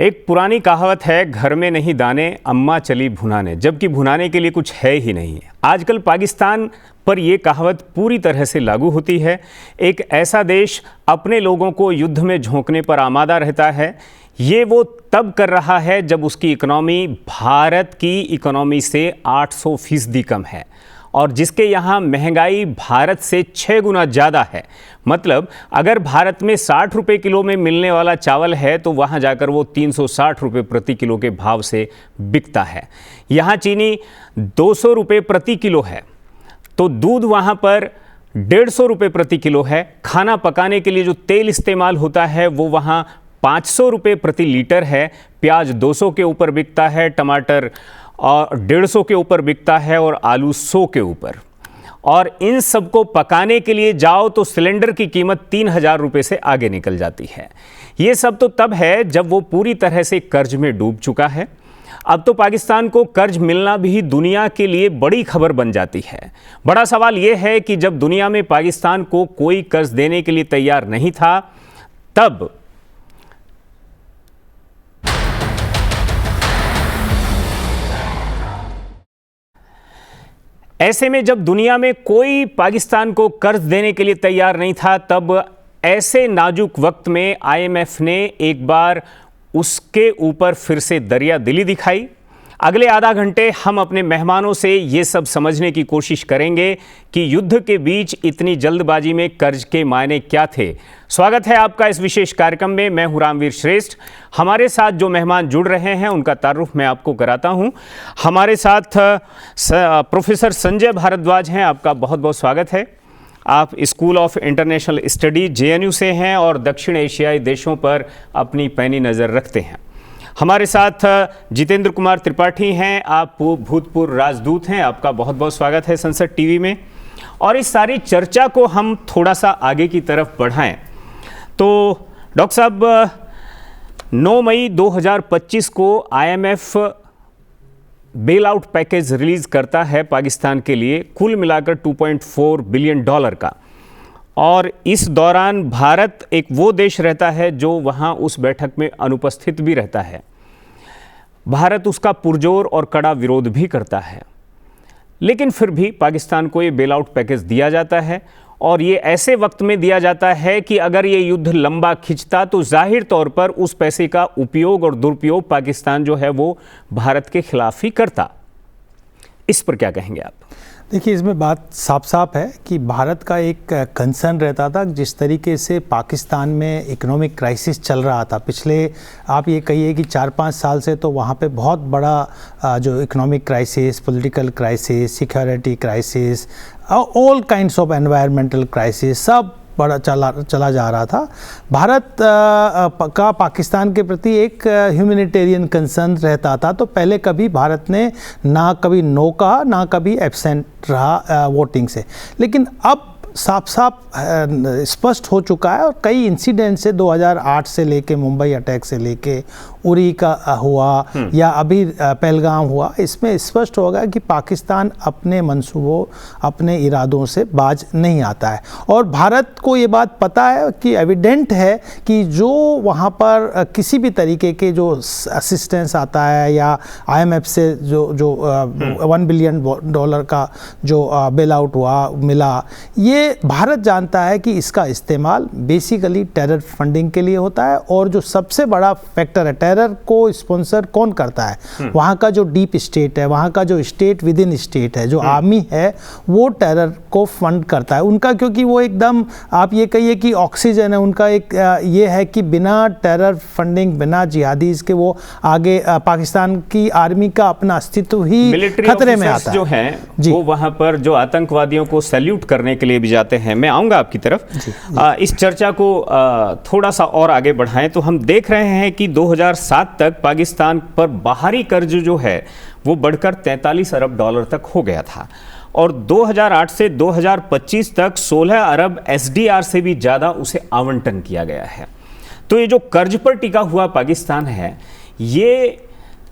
एक पुरानी कहावत है, घर में नहीं दाने अम्मा चली भुनाने, जबकि भुनाने के लिए कुछ है ही नहीं। आजकल पाकिस्तान पर यह कहावत पूरी तरह से लागू होती है। एक ऐसा देश अपने लोगों को युद्ध में झोंकने पर आमादा रहता है। ये वो तब कर रहा है जब उसकी इकोनॉमी भारत की इकोनॉमी से 800% कम है और जिसके यहाँ महंगाई भारत से 6 गुना ज़्यादा है। मतलब अगर भारत में 60 रुपये किलो में मिलने वाला चावल है तो वहाँ जाकर वो 360 रुपये प्रति किलो के भाव से बिकता है। यहाँ चीनी 200 रुपये प्रति किलो है तो दूध वहाँ पर 150 रुपये प्रति किलो है। खाना पकाने के लिए जो तेल इस्तेमाल होता है वो वहाँ 500 रुपये प्रति लीटर है। प्याज 200 के ऊपर बिकता है, टमाटर और 150 के ऊपर बिकता है और आलू 100 के ऊपर। और इन सबको पकाने के लिए जाओ तो सिलेंडर की कीमत 3000 रुपये से आगे निकल जाती है। ये सब तो तब है जब वो पूरी तरह से कर्ज में डूब चुका है। अब तो पाकिस्तान को कर्ज मिलना भी दुनिया के लिए बड़ी खबर बन जाती है। बड़ा सवाल ये है कि जब दुनिया में पाकिस्तान को कोई कर्ज देने के लिए तैयार नहीं था, तब ऐसे में जब दुनिया में कोई पाकिस्तान को कर्ज देने के लिए तैयार नहीं था, तब ऐसे नाजुक वक्त में आईएमएफ ने एक बार उसके ऊपर फिर से दरिया दिली दिखाई। अगले आधा घंटे हम अपने मेहमानों से ये सब समझने की कोशिश करेंगे कि युद्ध के बीच इतनी जल्दबाजी में कर्ज के मायने क्या थे। स्वागत है आपका इस विशेष कार्यक्रम में। मैं हूं रामवीर श्रेष्ठ। हमारे साथ जो मेहमान जुड़ रहे हैं उनका तारुफ मैं आपको कराता हूं। हमारे साथ प्रोफेसर संजय भारद्वाज हैं, आपका बहुत बहुत स्वागत है। आप school of international study JNU से हैं और दक्षिण एशियाई देशों पर अपनी पैनी नज़र रखते हैं। हमारे साथ जितेंद्र कुमार त्रिपाठी हैं, आप भूतपूर्व राजदूत हैं, आपका बहुत बहुत स्वागत है संसद टीवी में। और इस सारी चर्चा को हम थोड़ा सा आगे की तरफ बढ़ाएं तो डॉक्टर साहब, 9 मई 2025 को IMF bail out package release करता है पाकिस्तान के लिए, कुल मिलाकर $2.4 बिलियन का। और इस दौरान भारत एक वो देश रहता है जो वहाँ उस बैठक में अनुपस्थित भी रहता है। भारत उसका पुरजोर और कड़ा विरोध भी करता है, लेकिन फिर भी पाकिस्तान को ये बेल आउट पैकेज दिया जाता है। और ये ऐसे वक्त में दिया जाता है कि अगर ये युद्ध लंबा खिंचता तो जाहिर तौर पर उस पैसे का उपयोग और दुरुपयोग पाकिस्तान जो है वो भारत के खिलाफ ही करता। इस पर क्या कहेंगे आप? देखिए, इसमें बात साफ साफ है कि भारत का एक कंसर्न रहता था जिस तरीके से पाकिस्तान में इकोनॉमिक क्राइसिस चल रहा था पिछले, आप ये कहिए कि 4-5 साल से, तो वहाँ पे बहुत बड़ा जो economic crisis, political crisis, security crisis, all kinds of environmental crisis सब बड़ा चला जा रहा था। भारत का पाकिस्तान के प्रति एक ह्यूमैनिटेरियन कंसर्न रहता था। तो पहले कभी भारत ने ना कभी नो कहा, ना कभी एब्सेंट रहा वोटिंग से। लेकिन अब साफ साफ स्पष्ट हो चुका है और कई इंसिडेंट से 2008 से लेके मुंबई अटैक से लेके उरी का हुआ या अभी पहलगाम हुआ, इसमें स्पष्ट होगा कि पाकिस्तान अपने मंसूबों, अपने इरादों से बाज नहीं आता है। और भारत को ये बात पता है कि एविडेंट है कि जो वहाँ पर किसी भी तरीके के जो असिस्टेंस आता है या आईएमएफ से जो $1 बिलियन का जो बेल आउट हुआ मिला, ये भारत जानता है कि इसका इस्तेमाल बेसिकली टेरर फंडिंग के लिए होता है। और जो सबसे बड़ा फैक्टर है, टेरर को स्पॉन्सर कौन करता है? वहाँ का जो डीप स्टेट है, वहाँ का जो स्टेट विद इन स्टेट है, जो आर्मी है, वो टेरर को फंड करता है उनका, क्योंकि वो एकदम आप ये कहिए कि ऑक्सीजन है उनका। एक ये है कि बिना टेरर फंडिंग, बिना जिहादीज के वो आगे पाकिस्तान की आर्मी का अपना अस्तित्व ही खतरे में आता है। जो है वो वहाँ पर जो आतंकवादियों को सैल्यूट करने के लिए भी जाते हैं। मैं आऊँगा आपकी तरफ। इस चर्चा को थोड़ा सा और आगे बढ़ाएं तो हम देख रहे हैं कि 2007 तक पाकिस्तान पर बाहरी कर्ज जो है वो बढ़कर $43 अरब तक हो गया था और 2008 से 2025 तक 16 अरब एसडीआर से भी ज़्यादा उसे आवंटन किया गया है। तो ये जो कर्ज पर टिका हुआ पाकिस्तान है, ये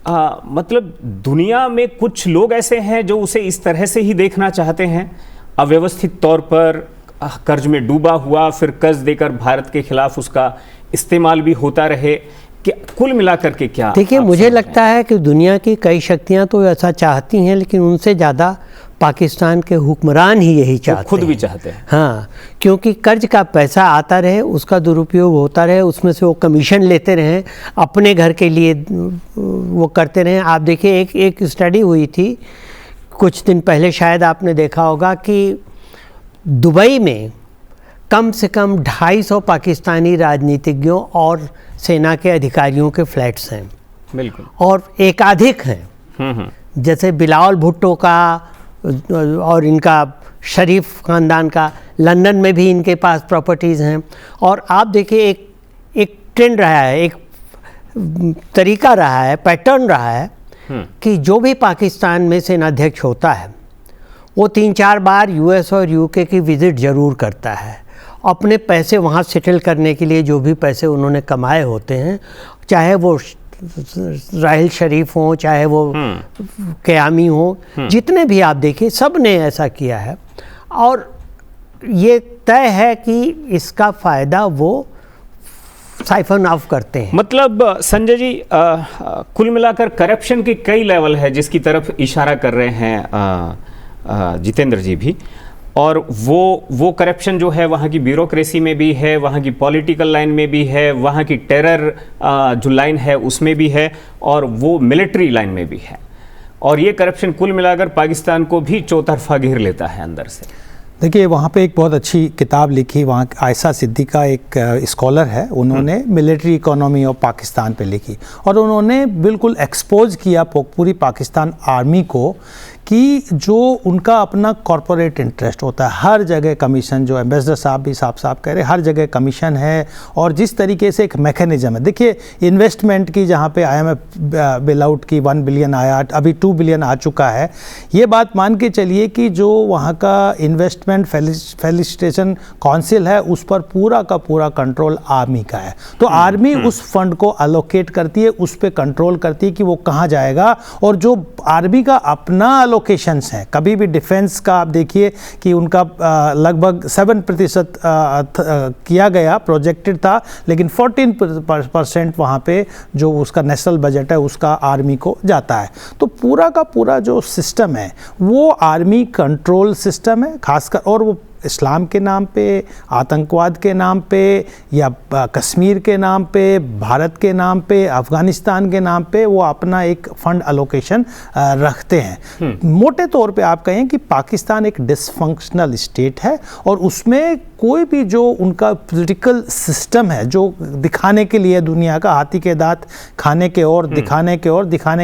मतलब दुनिया में कुछ लोग ऐसे हैं जो उसे इस तरह से ही देखना चाहते हैं, अव्यवस्थित तौर पर कर्ज में डूबा हुआ, फिर कर्ज देकर भारत के खिलाफ उसका इस्तेमाल भी होता रहे। कुल मिलाकर के क्या? देखिए, मुझे लगता है कि दुनिया की कई शक्तियां तो ऐसा चाहती हैं, लेकिन उनसे ज़्यादा पाकिस्तान के हुक्मरान ही यही चाहते हैं। खुद भी चाहते हैं। हाँ, क्योंकि कर्ज का पैसा आता रहे, उसका दुरुपयोग होता रहे, उसमें से वो कमीशन लेते रहें, अपने घर के लिए वो करते रहें। आप देखिए, एक स्टडी हुई थी कुछ दिन पहले, शायद आपने देखा होगा, कि दुबई में कम से कम 250 पाकिस्तानी राजनीतिज्ञों और सेना के अधिकारियों के फ्लैट्स हैं। बिल्कुल। और एकाधिक हैं, जैसे बिलावल भुट्टो का और इनका शरीफ ख़ानदान का, लंदन में भी इनके पास प्रॉपर्टीज़ हैं। और आप देखिए, एक ट्रेंड रहा है, एक तरीका रहा है, पैटर्न रहा है कि जो भी पाकिस्तान में सेनाध्यक्ष होता है वो 3-4 बार यूएस और यूके की विज़िट ज़रूर करता है। अपने पैसे वहाँ सेटल करने के लिए जो भी पैसे उन्होंने कमाए होते हैं, चाहे वो राहिल शरीफ हों, चाहे वो क़यामी हों, जितने भी आप देखिए, सब ने ऐसा किया है। और ये तय है कि इसका फ़ायदा वो साइफन ऑफ करते हैं। मतलब संजय जी, कुल मिलाकर करप्शन के कई लेवल है जिसकी तरफ इशारा कर रहे हैं जितेंद्र जी भी। और वो करप्शन जो है वहाँ की ब्यूरोक्रेसी में भी है, वहाँ की पॉलिटिकल लाइन में भी है, वहाँ की टेरर जो लाइन है उसमें भी है, और वो मिलिट्री लाइन में भी है। और ये करप्शन कुल मिलाकर पाकिस्तान को भी चौतरफा घेर लेता है अंदर से। देखिए, वहाँ पे एक बहुत अच्छी किताब लिखी, वहाँ आयशा सिद्दीका एक स्कॉलर है, उन्होंने मिलिट्री इकोनॉमी ऑफ पाकिस्तान पे लिखी, और उन्होंने बिल्कुल एक्सपोज किया पूरी पाकिस्तान आर्मी को कि जो उनका अपना कॉरपोरेट इंटरेस्ट होता है, हर जगह कमीशन, जो एम्बेसडर साहब भी साफ कह रहे, हर जगह कमीशन है। और जिस तरीके से एक मैकेनिज्म है, देखिए इन्वेस्टमेंट की, जहाँ पे IMF बेल आउट की 1 बिलियन आया, अभी 2 बिलियन आ चुका है। ये बात मान के चलिए कि जो वहाँ का इन्वेस्टमेंट फैसिलिटेशन काउंसिल है, उस पर पूरा का पूरा कंट्रोल आर्मी का है। तो आर्मी उस फंड को अलोकेट करती है, उस पर कंट्रोल करती है कि वो कहाँ जाएगा। और जो आर्मी का अपना लोकेशंस हैं, कभी भी डिफेंस का आप देखिए कि उनका लगभग 7% किया गया, प्रोजेक्टेड था, लेकिन 14% वहाँ पे जो उसका नेशनल बजट है उसका आर्मी को जाता है। तो पूरा का पूरा जो सिस्टम है वो आर्मी कंट्रोल सिस्टम है, खासकर। और वो इस्लाम के नाम पे, आतंकवाद के नाम पे, या कश्मीर के नाम पे, भारत के नाम पे, अफ़गानिस्तान के नाम पे वो अपना एक फंड अलोकेशन रखते हैं। मोटे तौर पे आप कहें कि पाकिस्तान एक डिसफंक्शनल स्टेट है, और उसमें कोई भी जो उनका पॉलिटिकल सिस्टम है, जो दिखाने के लिए दुनिया का हाथी के दांत खाने के और दिखाने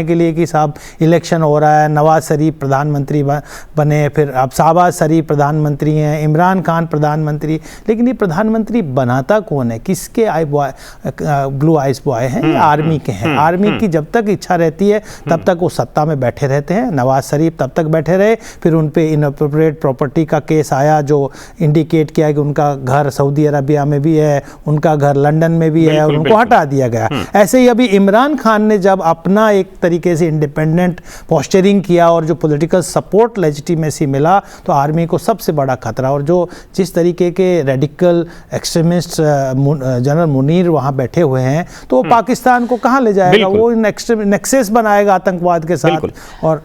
के लिए कि साहब इलेक्शन हो रहा है, नवाज शरीफ प्रधानमंत्री बने, फिर अब शहबाज शरीफ प्रधानमंत्री हैं, इमरान खान प्रधानमंत्री। लेकिन ये प्रधानमंत्री बनाता कौन है? किसके ब्लू आइज बॉय हैं? ये आर्मी के हैं। आर्मी की जब तक इच्छा रहती है तब तक वो सत्ता में बैठे रहते हैं। नवाज शरीफ तब तक बैठे रहे, फिर उन पे इनअप्रोप्रिएट प्रॉपर्टी का केस आया जो इंडिकेट किया कि उनका घर सऊदी अरबिया में भी है, उनका घर लंदन में भी है, और उनको हटा दिया गया। ऐसे ही अभी इमरान खान ने जब अपना एक तरीके से इंडिपेंडेंट पोस्चरिंग किया और जो पॉलिटिकल सपोर्ट लेजिटिमेसी मिला, तो आर्मी को सबसे बड़ा खतरा। और जो जिस तरीके के रेडिकल एक्सट्रीमिस्ट जनरल मुनीर वहाँ बैठे हुए हैं, तो पाकिस्तान को कहाँ ले जाएगा? वो नेक्सस बनाएगा आतंकवाद के साथ और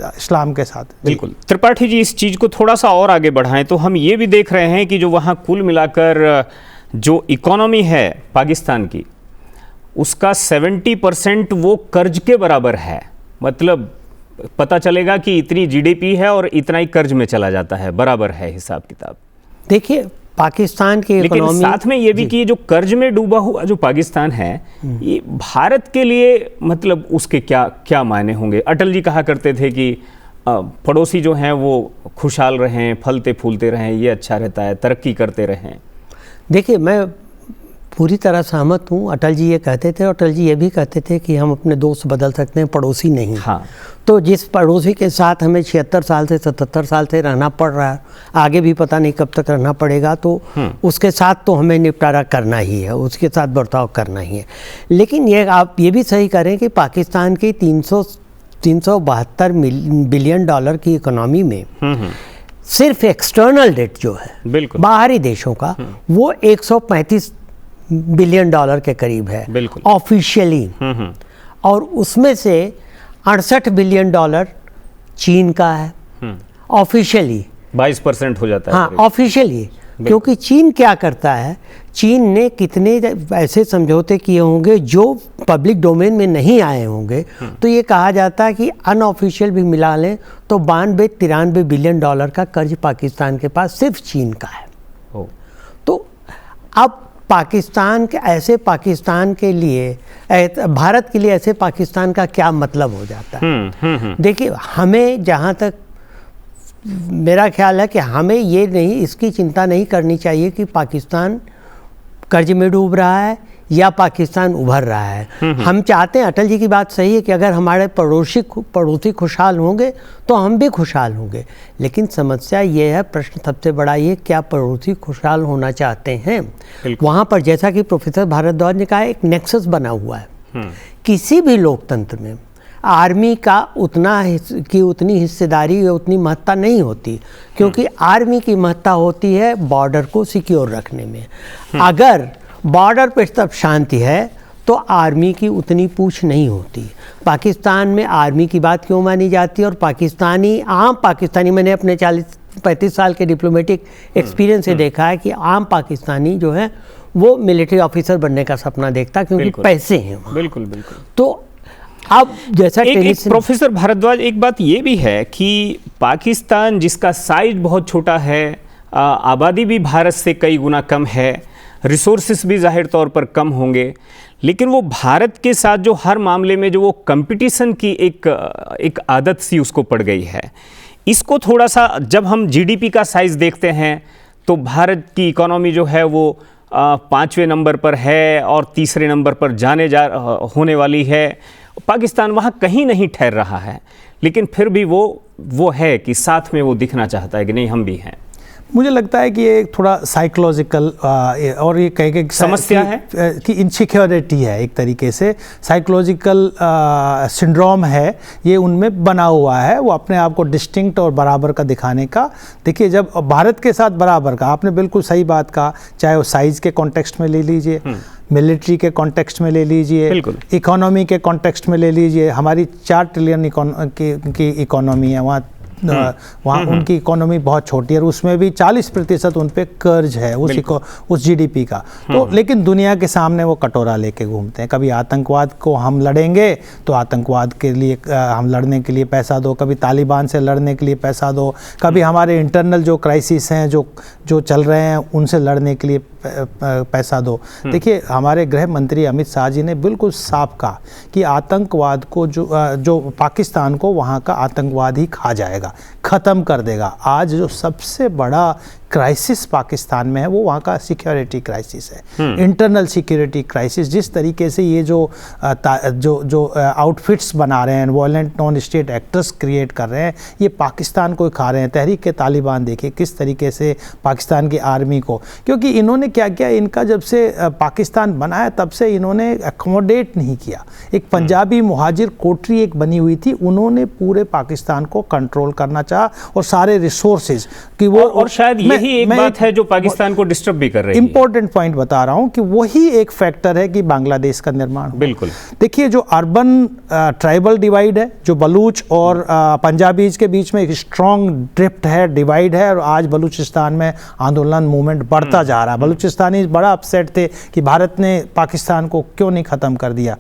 इस्लाम के साथ। बिल्कुल। त्रिपाठी जी, इस चीज़ को थोड़ा सा और आगे बढ़ाएं तो हम ये भी देख रहे हैं कि जो वहाँ कुल मिलाकर जो इकोनॉमी है पाकिस्तान की, उसका 70% वो कर्ज के बराबर है। मतलब पता चलेगा कि इतनी GDP है और इतना ही कर्ज में चला जाता है, बराबर है हिसाब किताब। देखिए, पाकिस्तान की लेकिन साथ में ये भी कि जो कर्ज में डूबा हुआ जो पाकिस्तान है, ये भारत के लिए मतलब उसके क्या मायने होंगे? अटल जी कहा करते थे कि पड़ोसी जो हैं वो खुशहाल रहें, फलते फूलते रहें, ये अच्छा रहता है, तरक्की करते रहें। देखिए, मैं पूरी तरह सहमत हूँ। अटल जी ये कहते थे, अटल जी ये भी कहते थे कि हम अपने दोस्त बदल सकते हैं, पड़ोसी नहीं। हाँ। तो जिस पड़ोसी के साथ हमें 76 साल से 77 साल से रहना पड़ रहा है, आगे भी पता नहीं कब तक रहना पड़ेगा, तो उसके साथ तो हमें निपटारा करना ही है, उसके साथ बर्ताव करना ही है। लेकिन ये आप ये भी सही करें कि पाकिस्तान की 372 बिलियन डॉलर की इकोनॉमी में सिर्फ एक्सटर्नल डेट जो है, बिल्कुल, बाहरी देशों का, वो 135 बिलियन डॉलर के करीब है बिल्कुल ऑफिशियली, और उसमें से 68 बिलियन डॉलर चीन का है ऑफिशियली। 22% हो जाता है। हाँ ऑफिशियली, क्योंकि चीन क्या करता है, चीन ने कितने ऐसे समझौते किए होंगे जो पब्लिक डोमेन में नहीं आए होंगे, तो ये कहा जाता है कि अनऑफिशियल भी मिला लें तो 92-93 बिलियन डॉलर का कर्ज पाकिस्तान के पास सिर्फ चीन का है। तो अब पाकिस्तान के ऐसे पाकिस्तान के लिए, भारत के लिए ऐसे पाकिस्तान का क्या मतलब हो जाता है। देखिए हमें जहाँ तक मेरा ख्याल है कि हमें ये नहीं, इसकी चिंता नहीं करनी चाहिए कि पाकिस्तान कर्ज में डूब रहा है या पाकिस्तान उभर रहा है। हम चाहते हैं, अटल जी की बात सही है कि अगर हमारे पड़ोसी खुशहाल होंगे तो हम भी खुशहाल होंगे, लेकिन समस्या ये है, प्रश्न सबसे बड़ा ये, क्या पड़ोसी खुशहाल होना चाहते हैं। वहाँ पर जैसा कि प्रोफेसर भारद्वाज ने कहा, एक नेक्सस बना हुआ है। किसी भी लोकतंत्र में आर्मी का उतनी हिस्सेदारी या उतनी महत्ता नहीं होती, क्योंकि आर्मी की महत्ता होती है बॉर्डर को सिक्योर रखने में। अगर बॉर्डर पर तब शांति है तो आर्मी की उतनी पूछ नहीं होती। पाकिस्तान में आर्मी की बात क्यों मानी जाती है, और आम पाकिस्तानी, मैंने अपने 40-35 साल के डिप्लोमेटिक एक्सपीरियंस से देखा है कि आम पाकिस्तानी जो है वो मिलिट्री ऑफिसर बनने का सपना देखता है, क्योंकि पैसे हैं वहाँ। बिल्कुल बिल्कुल। तो अब जैसा एक प्रोफेसर भारद्वाज, एक बात ये भी है कि पाकिस्तान जिसका साइज बहुत छोटा है, आबादी भी भारत से कई गुना कम है, रिसोर्सेस भी जाहिर तौर पर कम होंगे, लेकिन वो भारत के साथ जो हर मामले में जो वो कंपटीशन की एक आदत सी उसको पड़ गई है। इसको थोड़ा सा, जब हम जीडीपी का साइज़ देखते हैं तो भारत की इकोनॉमी जो है वो 5वें नंबर पर है और 3रे नंबर पर होने वाली है। पाकिस्तान वहाँ कहीं नहीं ठहर रहा है, लेकिन फिर भी वो है कि साथ में वो दिखना चाहता है कि नहीं हम भी हैं। मुझे लगता है कि ये थोड़ा साइकोलॉजिकल और ये कह समस्या है कि इनसिक्योरिटी है, एक तरीके से साइकोलॉजिकल सिंड्रोम है, ये उनमें बना हुआ है, वो अपने आप को डिस्टिंक्ट और बराबर का दिखाने का। देखिए जब भारत के साथ बराबर का, आपने बिल्कुल सही बात कहा, चाहे वो साइज़ के कॉन्टेक्स्ट में ले लीजिए, मिलिट्री के कॉन्टेक्स्ट में ले लीजिए, इकोनॉमी के कॉन्टेक्स्ट में ले लीजिए, हमारी 4 ट्रिलियन की इकोनॉमी है, वहाँ उनकी इकोनॉमी बहुत छोटी है और उसमें भी 40% उन पे कर्ज है उस जीडीपी का। तो लेकिन दुनिया के सामने वो कटोरा लेके घूमते हैं, कभी आतंकवाद को हम लड़ेंगे तो आतंकवाद के लिए हम लड़ने के लिए पैसा दो, कभी तालिबान से लड़ने के लिए पैसा दो, कभी हमारे इंटरनल जो क्राइसिस हैं जो चल रहे हैं उनसे लड़ने के लिए पैसा दो। देखिए हमारे गृह मंत्री अमित शाह जी ने बिल्कुल साफ कहा कि आतंकवाद को जो पाकिस्तान को वहाँ का आतंकवाद ही खा जाएगा, ख़त्म कर देगा। आज जो सबसे बड़ा क्राइसिस पाकिस्तान में है वो वहाँ का सिक्योरिटी क्राइसिस है, इंटरनल सिक्योरिटी क्राइसिस। जिस तरीके से ये जो आउटफिट्स बना रहे हैं, violent non state actors create कर रहे हैं, ये पाकिस्तान को खा रहे हैं। तहरीक तालिबान देखिए किस तरीके से पाकिस्तान की आर्मी को, क्योंकि इन्होंने क्या किया, इनका जब से पाकिस्तान बना है तब से इन्होंने अकोमोडेट नहीं किया। एक पंजाबी मुहाजिर कोटरी एक बनी हुई थी, उन्होंने पूरे पाकिस्तान को कंट्रोल करना चाहा और सारे रिसोर्सेज की वो, और शायद यही एक बात है जो पाकिस्तान को डिस्टर्ब भी कर रही है। इंपॉर्टेंट पॉइंट बता रहा हूं कि वही एक फैक्टर है कि बांग्लादेश का निर्माण हो। बिल्कुल देखिए जो अर्बन ट्राइबल डिवाइड है, जो बलूच और पंजाबीज के बीच में एक स्ट्रॉन्ग ड्रिफ्ट है, डिवाइड है, और आज बलूचिस्तान में आंदोलन मूवमेंट बढ़ता जा रहा है। बलूचिस्तानी बड़ा अपसेट थे कि भारत ने पाकिस्तान को क्यों नहीं ख़त्म कर दिया।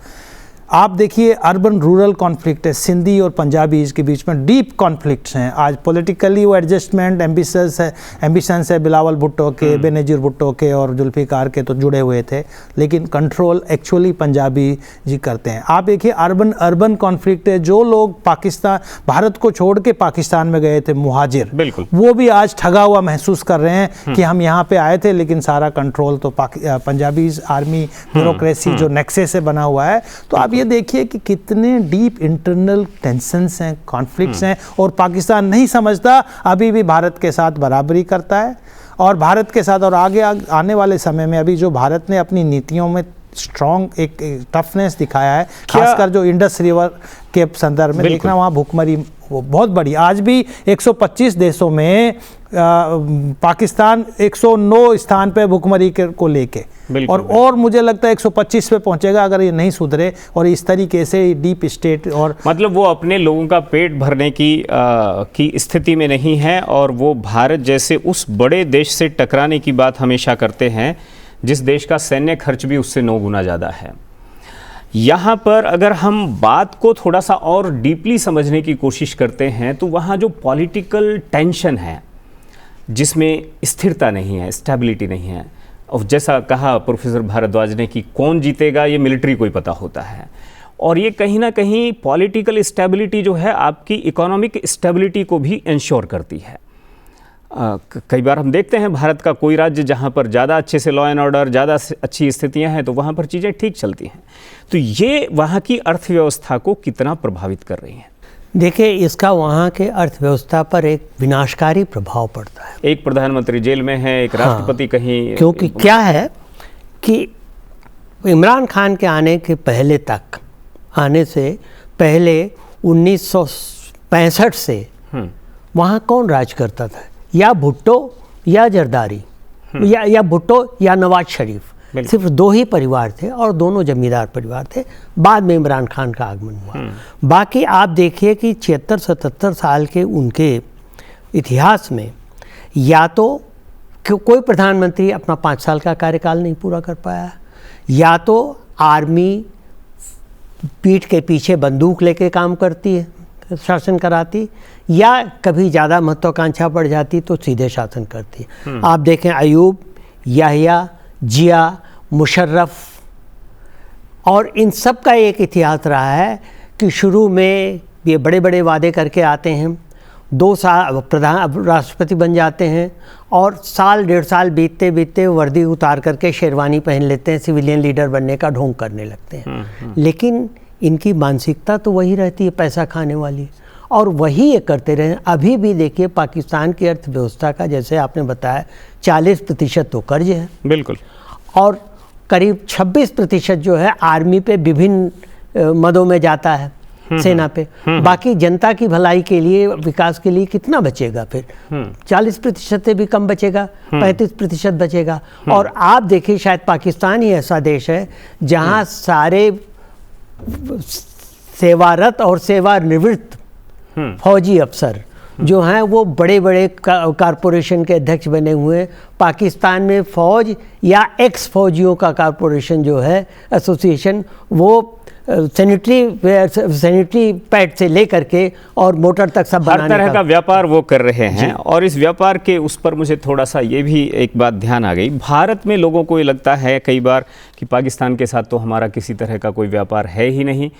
आप देखिए अर्बन रूरल कॉन्फ्लिक्ट है, सिंधी और पंजाबीज के बीच में डीप कॉन्फ्लिक्ट्स हैं। आज पॉलिटिकली वो एडजस्टमेंट एम्बिशंस है बिलावल भुट्टो के, बेनजीर भुट्टो के और जुल्फिकार के तो जुड़े हुए थे, लेकिन कंट्रोल एक्चुअली पंजाबी जी करते हैं। आप देखिए अर्बन कॉन्फ्लिक्ट है, जो लोग भारत को छोड़ के पाकिस्तान में गए थे मुहाजिर, बिल्कुल वो भी आज ठगा हुआ महसूस कर रहे हैं कि हम यहाँ पे आए थे लेकिन सारा कंट्रोल तो पंजाबी आर्मी ब्यूरोक्रेसी जो नेक्से से बना हुआ है। तो आप ये देखिए कि कितने डीप इंटरनल टेंशन्स हैं, कॉन्फ्लिक्ट्स हैं, और पाकिस्तान नहीं समझता, अभी भी भारत के साथ बराबरी करता है और भारत के साथ, और आगे आने वाले समय में अभी जो भारत ने अपनी नीतियों में स्ट्रॉन्ग एक टफनेस दिखाया है, खासकर जो इंडस रिवर के संदर्भ में देखना, वहाँ भुखमरी वो बहुत बड़ी। आज भी 125 देशों में पाकिस्तान 109 स्थान पे भुखमरी को लेके, और मुझे लगता है 125 पे पहुंचेगा अगर ये नहीं सुधरे और इस तरीके से डीप स्टेट, और मतलब वो अपने लोगों का पेट भरने की स्थिति में नहीं है, और वो भारत जैसे उस बड़े देश से टकराने की बात हमेशा करते हैं जिस देश का सैन्य खर्च भी उससे 9 गुना ज़्यादा है। यहाँ पर अगर हम बात को थोड़ा सा और डीपली समझने की कोशिश करते हैं तो वहाँ जो पॉलिटिकल टेंशन है, जिसमें स्थिरता नहीं है, स्टेबिलिटी नहीं है, और जैसा कहा प्रोफेसर भारद्वाज ने कि कौन जीतेगा ये मिलिट्री को ही पता होता है, और ये कहीं ना कहीं पॉलिटिकल स्टेबिलिटी जो है आपकी इकोनॉमिक स्टेबिलिटी को भी इंश्योर करती है। कई बार हम देखते हैं भारत का कोई राज्य जहाँ पर ज़्यादा अच्छे से लॉ एंड ऑर्डर, ज़्यादा अच्छी स्थितियाँ हैं तो वहाँ पर चीज़ें ठीक चलती हैं। तो ये वहाँ की अर्थव्यवस्था को कितना प्रभावित कर रही हैं? देखिए, इसका वहाँ के अर्थव्यवस्था पर एक विनाशकारी प्रभाव पड़ता है। एक प्रधानमंत्री जेल में है, एक राष्ट्रपति कहीं, क्योंकि क्या है कि इमरान खान के आने से पहले 1965 से वहाँ कौन राज करता था? या भुट्टो या जरदारी, या भुट्टो या नवाज शरीफ, सिर्फ 2 ही परिवार थे और दोनों जमींदार परिवार थे। बाद में इमरान खान का आगमन हुआ। बाकी आप देखिए कि 76-77 साल के उनके इतिहास में या तो कोई प्रधानमंत्री अपना 5 साल का कार्यकाल नहीं पूरा कर पाया, या तो आर्मी पीठ के पीछे बंदूक लेके काम करती है, शासन कराती, या कभी ज़्यादा महत्वाकांक्षा बढ़ जाती तो सीधे शासन करती। आप देखें अयूब, याहिया, जिया, मुशर्रफ, और इन सब का एक इतिहास रहा है कि शुरू में ये बड़े बड़े वादे करके आते हैं, 2 साल राष्ट्रपति बन जाते हैं, और साल 1.5 साल बीतते बीतते वर्दी उतार करके शेरवानी पहन लेते हैं, सिविलियन लीडर बनने का ढोंग करने लगते हैं। लेकिन इनकी मानसिकता तो वही रहती है, पैसा खाने वाली, और वही ये करते रहे। अभी भी देखिए पाकिस्तान की अर्थव्यवस्था का, जैसे आपने बताया, 40% तो कर्ज है, बिल्कुल, और करीब 26% जो है आर्मी पे विभिन्न मदों में जाता है, सेना पे। बाकी जनता की भलाई के लिए, विकास के लिए कितना बचेगा फिर? 40% से भी कम बचेगा, 35% बचेगा। और आप देखिए, शायद पाकिस्तान ही ऐसा देश है जहाँ सारे सेवारत और सेवानिवृत्त फौजी अफसर जो हैं वो बड़े बड़े कारपोरेशन के अध्यक्ष बने हुए हैं। पाकिस्तान में फौज या एक्स फौजियों का कारपोरेशन जो है, एसोसिएशन, वो सैनिटरी पैड से लेकर के और मोटर तक सब हर तरह का व्यापार वो कर रहे हैं। और इस व्यापार के उस पर मुझे थोड़ा सा ये भी एक बात ध्यान आ गई, भारत में लोगों को ये लगता है कई बार कि पाकिस्तान के साथ तो हमारा किसी तरह का कोई व्यापार है ही नहीं,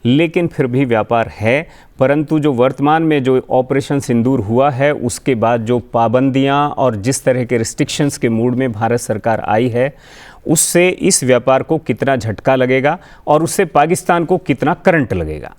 लेकिन फिर भी व्यापार है। परंतु जो वर्तमान में जो ऑपरेशन सिंदूर हुआ है, उसके बाद जो पाबंदियां और जिस तरह के रिस्ट्रिक्शंस के मूड में भारत सरकार आई है, उससे इस व्यापार को कितना झटका लगेगा और उससे पाकिस्तान को कितना करंट लगेगा?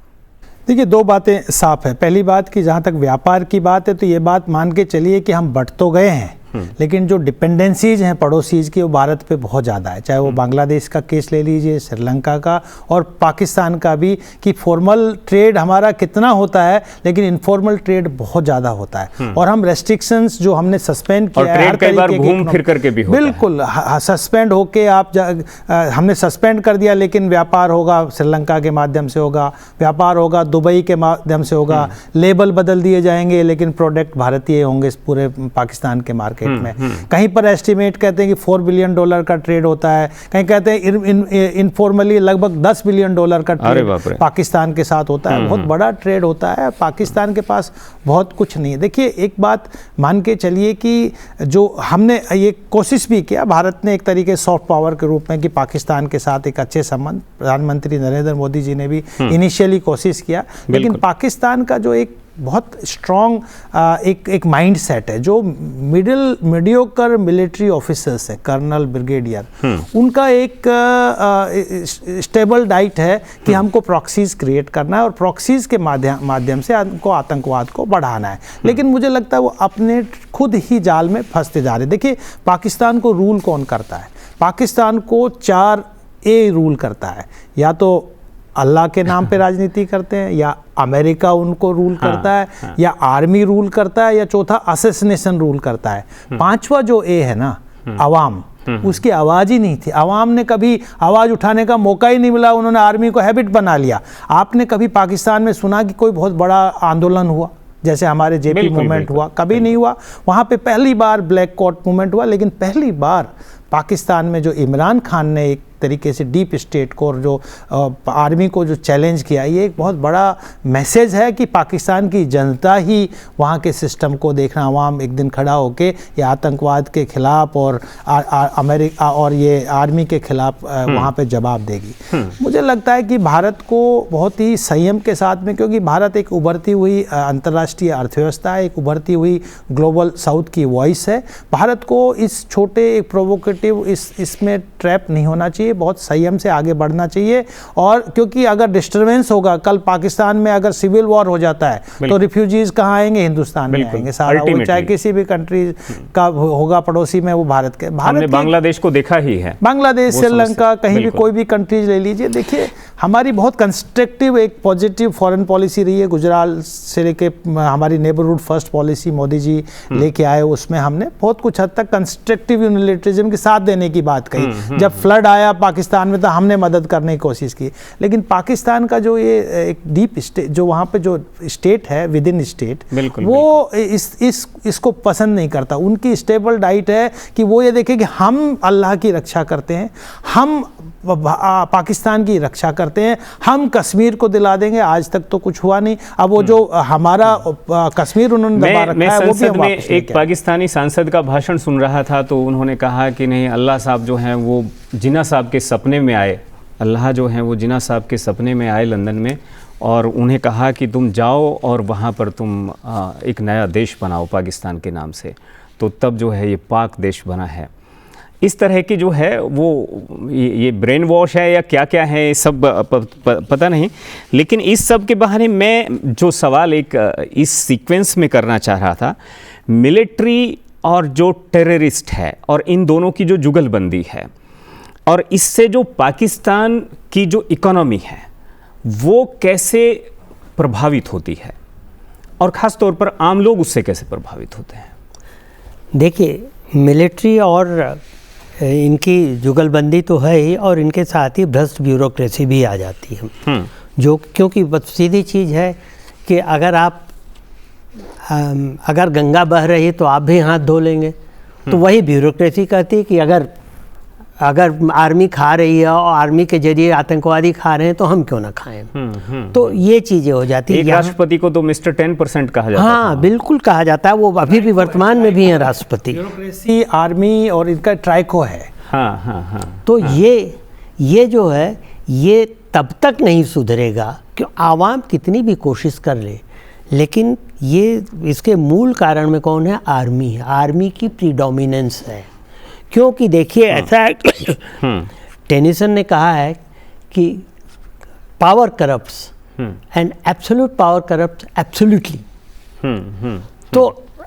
देखिए, 2 बातें साफ है। पहली बात कि जहाँ तक व्यापार की बात है तो ये बात मान के चलिए कि हम बढ़ तो गए हैं, लेकिन जो डिपेंडेंसीज हैं पड़ोसीज की, वो भारत पे बहुत ज़्यादा है। चाहे वो बांग्लादेश का केस ले लीजिए, श्रीलंका का, और पाकिस्तान का भी, कि फॉर्मल ट्रेड हमारा कितना होता है लेकिन इनफॉर्मल ट्रेड बहुत ज़्यादा होता है। और हम रेस्ट्रिक्शंस जो हमने सस्पेंड किया है, कई बार घूम फिर करके भी होता है। बिल्कुल, सस्पेंड होके हमने सस्पेंड कर दिया, लेकिन व्यापार होगा श्रीलंका के माध्यम से होगा, व्यापार होगा दुबई के माध्यम से होगा, लेबल बदल दिए जाएंगे लेकिन प्रोडक्ट भारतीय होंगे पूरे पाकिस्तान के मार्केट में। कहीं पर एस्टिमेट कहते हैं कि $4 बिलियन का ट्रेड होता है, कहीं कहते हैं इनफॉर्मली लगभग $10 बिलियन का ट्रेड पाकिस्तान के साथ होता है। बहुत बड़ा ट्रेड होता है। पाकिस्तान के पास बहुत कुछ नहीं है। देखिए, एक बात मान के चलिए कि जो हमने ये कोशिश भी किया, भारत ने एक तरीके सॉफ्ट पावर के रूप में, कि पाकिस्तान के साथ एक अच्छे संबंध, प्रधानमंत्री नरेंद्र मोदी जी ने भी इनिशियली कोशिश किया, लेकिन पाकिस्तान का जो एक बहुत स्ट्रॉन्ग एक माइंड सेट है, जो मीडियोकर मिलिट्री ऑफिसर्स है, कर्नल, ब्रिगेडियर, उनका एक स्टेबल डाइट है कि हमको प्रॉक्सीज क्रिएट करना है और प्रॉक्सीज के माध्यम से हमको आतंकवाद को बढ़ाना है। लेकिन मुझे लगता है वो अपने खुद ही जाल में फंसते जा रहे हैं। देखिए, पाकिस्तान को रूल कौन करता है? पाकिस्तान को 4 ए रूल करता है, या तो अल्लाह के नाम पे राजनीति करते हैं, या अमेरिका उनको रूल करता है, या आर्मी रूल करता है, या चौथा असैसिनेशन रूल करता है। पांचवा जो ए है ना, अवाम, उसकी आवाज़ ही नहीं थी। अवाम ने कभी आवाज़ उठाने का मौका ही नहीं मिला, उन्होंने आर्मी को हैबिट बना लिया। आपने कभी पाकिस्तान में सुना कि कोई बहुत बड़ा आंदोलन हुआ जैसे हमारे जेपी मूवमेंट हुआ? कभी नहीं हुआ। वहाँ पे पहली बार ब्लैक कोट मूवमेंट हुआ, लेकिन पहली बार पाकिस्तान में जो इमरान खान ने एक तरीके से डीप स्टेट को और जो आर्मी को जो चैलेंज किया, ये एक बहुत बड़ा मैसेज है कि पाकिस्तान की जनता ही वहाँ के सिस्टम को देखना, अवाम एक दिन खड़ा होके ये आतंकवाद के खिलाफ और अमेरिका और ये आर्मी के खिलाफ वहाँ पे जवाब देगी। मुझे लगता है कि भारत को बहुत ही संयम के साथ में, क्योंकि भारत एक उभरती हुई अंतर्राष्ट्रीय अर्थव्यवस्था है, एक उभरती हुई ग्लोबल साउथ की वॉइस है। भारत को इस छोटे एक प्रोवोकेटिव इसमें ट्रैप नहीं होना चाहिए, बहुत संयम से आगे बढ़ना चाहिए। और क्योंकि अगर डिस्टर्बेंस होगा, कल पाकिस्तान में अगर सिविल वॉर हो जाता है तो रिफ्यूजीज कहाँ आएंगे? हिंदुस्तान में आएंगे सारा, वो चाहे किसी भी कंट्री का होगा पड़ोसी में, वो भारत के, हमने बांग्लादेश को देखा ही है, बांग्लादेश, श्रीलंका, कहीं भी कोई भी कंट्रीज ले लीजिए। देखिए हमारी बहुत कंस्ट्रक्टिव एक पॉजिटिव फॉरेन पॉलिसी रही है, गुजरात से लेके हमारी neighbourhood first policy Modi ji लेके आए, उसमें हमने बहुत कुछ हद तक कंस्ट्रक्टिव यूनिलैटरलिज्म के साथ देने की बात कही। जब फ्लड आया पाकिस्तान में तो हमने मदद करने की कोशिश की, लेकिन पाकिस्तान का जो ये एक डीप स्टेट, जो वहाँ पे जो स्टेट है विद इन स्टेट, वो इसको पसंद नहीं करता। उनकी स्टेबल डाइट है कि वो ये देखे कि हम अल्लाह की रक्षा करते हैं, हम पाकिस्तान की रक्षा करते हैं, हम कश्मीर को दिला देंगे। आज तक तो कुछ हुआ नहीं। अब वो जो हमारा कश्मीर उन्होंने दबा रखा है, वो भी हम वापस लेके एक पाकिस्तानी सांसद का भाषण सुन रहा था तो उन्होंने कहा कि नहीं, अल्लाह साहब जो हैं वो जिन्ना साहब के सपने में आए, अल्लाह जो हैं वो जिन्ना साहब के सपने में आए लंदन में, और उन्हें कहा कि तुम जाओ और वहाँ पर तुम एक नया देश बनाओ पाकिस्तान के नाम से, तो तब जो है ये पाक देश बना है। इस तरह की जो है वो ये ब्रेन वॉश है या क्या क्या है, सब पता नहीं। लेकिन इस सब के बहाने मैं जो सवाल एक इस सीक्वेंस में करना चाह रहा था, मिलिट्री और जो टेररिस्ट है और इन दोनों की जो जुगलबंदी है, और इससे जो पाकिस्तान की जो इकोनॉमी है वो कैसे प्रभावित होती है, और ख़ास तौर पर आम लोग उससे कैसे प्रभावित होते हैं? देखिए, मिलिट्री और इनकी जुगलबंदी तो है ही, और इनके साथ ही भ्रष्ट ब्यूरोक्रेसी भी आ जाती है, जो क्योंकि सीधी चीज़ है कि अगर गंगा बह रही तो आप भी हाथ धो लेंगे। तो वही ब्यूरोक्रेसी कहती है कि अगर आर्मी खा रही है और आर्मी के जरिए आतंकवादी खा रहे हैं तो हम क्यों ना खाएं। तो ये चीज़ें हो जाती है। एक राष्ट्रपति को तो मिस्टर 10% कहा जाता है। हाँ, बिल्कुल कहा जाता है। वो अभी भी वर्तमान में भी हैं राष्ट्रपति। ब्यूरोक्रेसी, आर्मी और इनका ट्राइको है। हाँ। तो ये जो है ये तब तक नहीं सुधरेगा कि आवाम कितनी भी कोशिश कर ले, लेकिन ये इसके मूल कारण में कौन है? आर्मी है। आर्मी की प्रीडोमिनेंस है। क्योंकि देखिए ऐसा है, टेनिसन ने कहा है कि power corrupts and absolute power corrupts absolutely. तो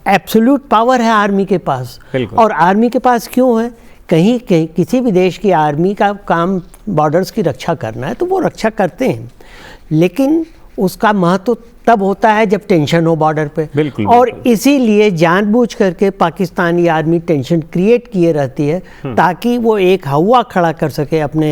एब्सोल्यूट पावर है आर्मी के पास, और आर्मी के पास क्यों है? कहीं किसी भी देश की आर्मी का काम बॉर्डर्स की रक्षा करना है तो वो रक्षा करते हैं, लेकिन उसका महत्व तब होता है जब टेंशन हो बॉर्डर पे। बिल्कुल, और इसीलिए जानबूझ करके पाकिस्तानी आर्मी टेंशन क्रिएट किए रहती है ताकि वो एक हवा खड़ा कर सके अपने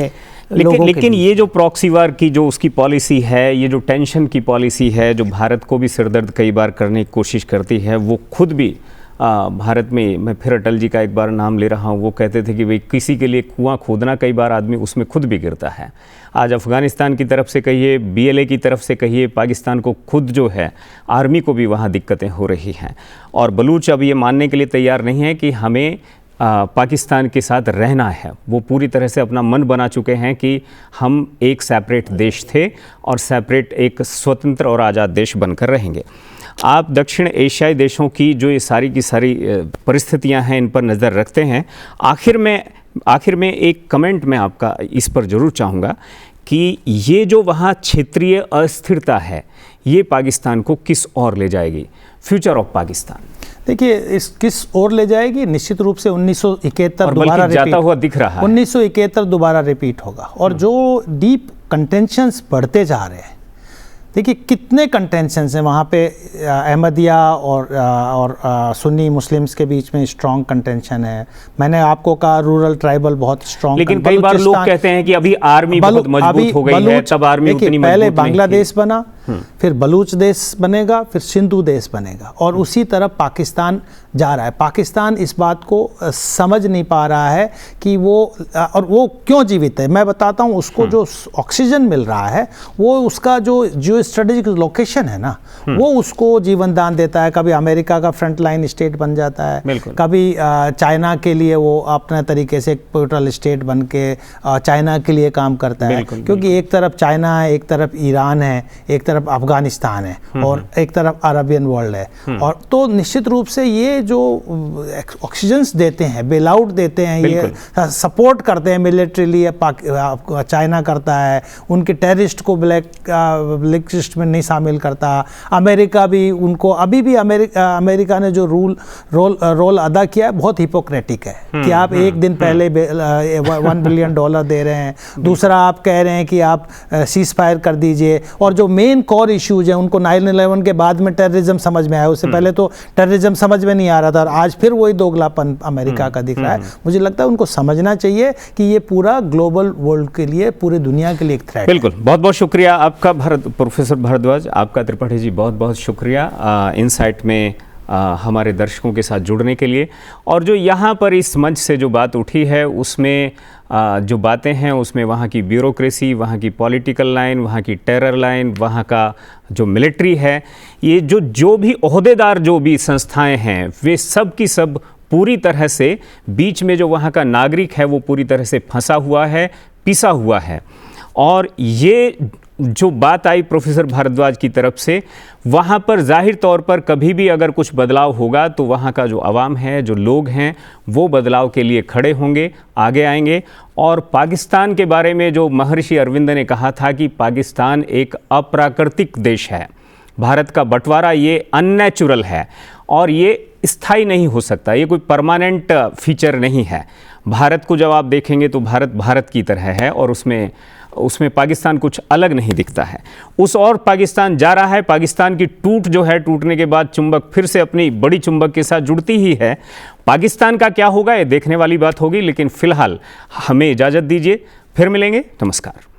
लोगों के। लेकिन ये जो प्रॉक्सी वार की जो उसकी पॉलिसी है, ये जो टेंशन की पॉलिसी है, जो भारत को भी सिरदर्द कई बार करने की कोशिश करती है, वो खुद भी भारत में, मैं फिर अटल जी का एक बार नाम ले रहा हूँ, वो कहते थे कि भाई किसी के लिए कुआं खोदना, कई बार आदमी उसमें खुद भी गिरता है। आज अफ़गानिस्तान की तरफ से कहिए, BLA की तरफ से कहिए, पाकिस्तान को खुद जो है आर्मी को भी वहाँ दिक्कतें हो रही हैं, और बलूच अब ये मानने के लिए तैयार नहीं है कि हमें पाकिस्तान के साथ रहना है। वो पूरी तरह से अपना मन बना चुके हैं कि हम एक सेपरेट देश थे और सेपरेट एक स्वतंत्र और आज़ाद देश बनकर रहेंगे। आप दक्षिण एशियाई देशों की जो ये सारी की सारी परिस्थितियां हैं, इन पर नज़र रखते हैं। आखिर में एक कमेंट मैं आपका इस पर ज़रूर चाहूँगा कि ये जो वहाँ क्षेत्रीय अस्थिरता है, ये पाकिस्तान को किस ओर ले जाएगी? फ्यूचर ऑफ पाकिस्तान देखिए, इस किस ओर ले जाएगी, निश्चित रूप से 1971 दोबारा जाता हुआ दिख रहा है। 1971 दोबारा रिपीट होगा। और जो डीप कंटेंशंस बढ़ते जा रहे हैं, देखिए कितने कंटेंशंस हैं वहाँ पे। अहमदिया और सुन्नी मुस्लिम्स के बीच में स्ट्रॉन्ग कंटेंशन है। मैंने आपको कहा रूरल ट्राइबल बहुत स्ट्रॉन्ग, लेकिन कई बार लोग कहते हैं कि अभी आर्मी बहुत मजबूत हो गई है, तब आर्मी उतनी मजबूत पहले बांग्लादेश बना, फिर बलूच देश बनेगा, फिर सिंधु देश बनेगा, और उसी तरफ पाकिस्तान जा रहा है। पाकिस्तान इस बात को समझ नहीं पा रहा है कि वो क्यों जीवित है। मैं बताता हूँ, उसको जो ऑक्सीजन मिल रहा है वो उसका जो स्ट्रेटेजिक लोकेशन है ना, वो उसको जीवन दान देता है। कभी अमेरिका का फ्रंट लाइन स्टेट बन जाता है, कभी चाइना के लिए वो अपने तरीके से एक पोर्टल स्टेट बन के चाइना के लिए काम करता है, क्योंकि एक तरफ चाइना है, एक तरफ ईरान है, एक तरफ अफगानिस्तान है, और एक तरफ अरबियन वर्ल्ड है। और तो निश्चित रूप से ये जो ऑक्सीजन्स देते हैं, बेल आउट देते हैं, ये सपोर्ट करते हैं मिलिट्रीली, चाइना करता है, उनके टेररिस्ट को ब्लैक लिस्ट में नहीं शामिल करता। अमेरिका भी उनको, अभी भी अमेरिका ने जो रोल अदा किया है बहुत हिपोक्रेटिक है कि आप एक दिन पहले $1 बिलियन दे रहे हैं, दूसरा आप कह रहे हैं कि आप सीज फायर कर दीजिए, और जो मेन कोर इश्यूज हैं उनको 9/11 के बाद में टेररिज्म समझ में आया, उससे पहले तो टेररिज्म समझ में नहीं आ रहा था, और आज फिर वही दोगलापन अमेरिका का दिख रहा है। मुझे लगता है उनको समझना चाहिए कि ये पूरा ग्लोबल वर्ल्ड के लिए, पूरी दुनिया के लिए एक थ्रेट है। बिल्कुल, बहुत बहुत शुक्रिया आपका प्रोफेसर भारद्वाज, आपका त्रिपाठी जी, बहुत बहुत शुक्रिया इनसाइट में हमारे दर्शकों के साथ जुड़ने के लिए। और जो यहाँ पर इस मंच से जो बात उठी है उसमें जो बातें हैं उसमें वहाँ की ब्यूरोक्रेसी, वहाँ की पॉलिटिकल लाइन, वहाँ की टेरर लाइन, वहाँ का जो मिलिट्री है, ये जो भी ओहदेदार, जो भी संस्थाएं हैं, वे सब की सब पूरी तरह से बीच में जो वहाँ का नागरिक है वो पूरी तरह से फंसा हुआ है, पिसा हुआ है। और ये जो बात आई प्रोफेसर भारद्वाज की तरफ से, वहाँ पर जाहिर तौर पर कभी भी अगर कुछ बदलाव होगा तो वहाँ का जो आवाम है, जो लोग हैं, वो बदलाव के लिए खड़े होंगे, आगे आएंगे। और पाकिस्तान के बारे में जो महर्षि अरविंद ने कहा था कि पाकिस्तान एक अप्राकृतिक देश है, भारत का बंटवारा ये अननेचुरल है और ये स्थायी नहीं हो सकता, ये कोई परमानेंट फीचर नहीं है। भारत को जब आप देखेंगे तो भारत की तरह है, और उसमें पाकिस्तान कुछ अलग नहीं दिखता है। उस और पाकिस्तान जा रहा है। पाकिस्तान की टूटने के बाद चुंबक फिर से अपनी बड़ी चुंबक के साथ जुड़ती ही है। पाकिस्तान का क्या होगा ये देखने वाली बात होगी, लेकिन फिलहाल हमें इजाज़त दीजिए, फिर मिलेंगे। नमस्कार।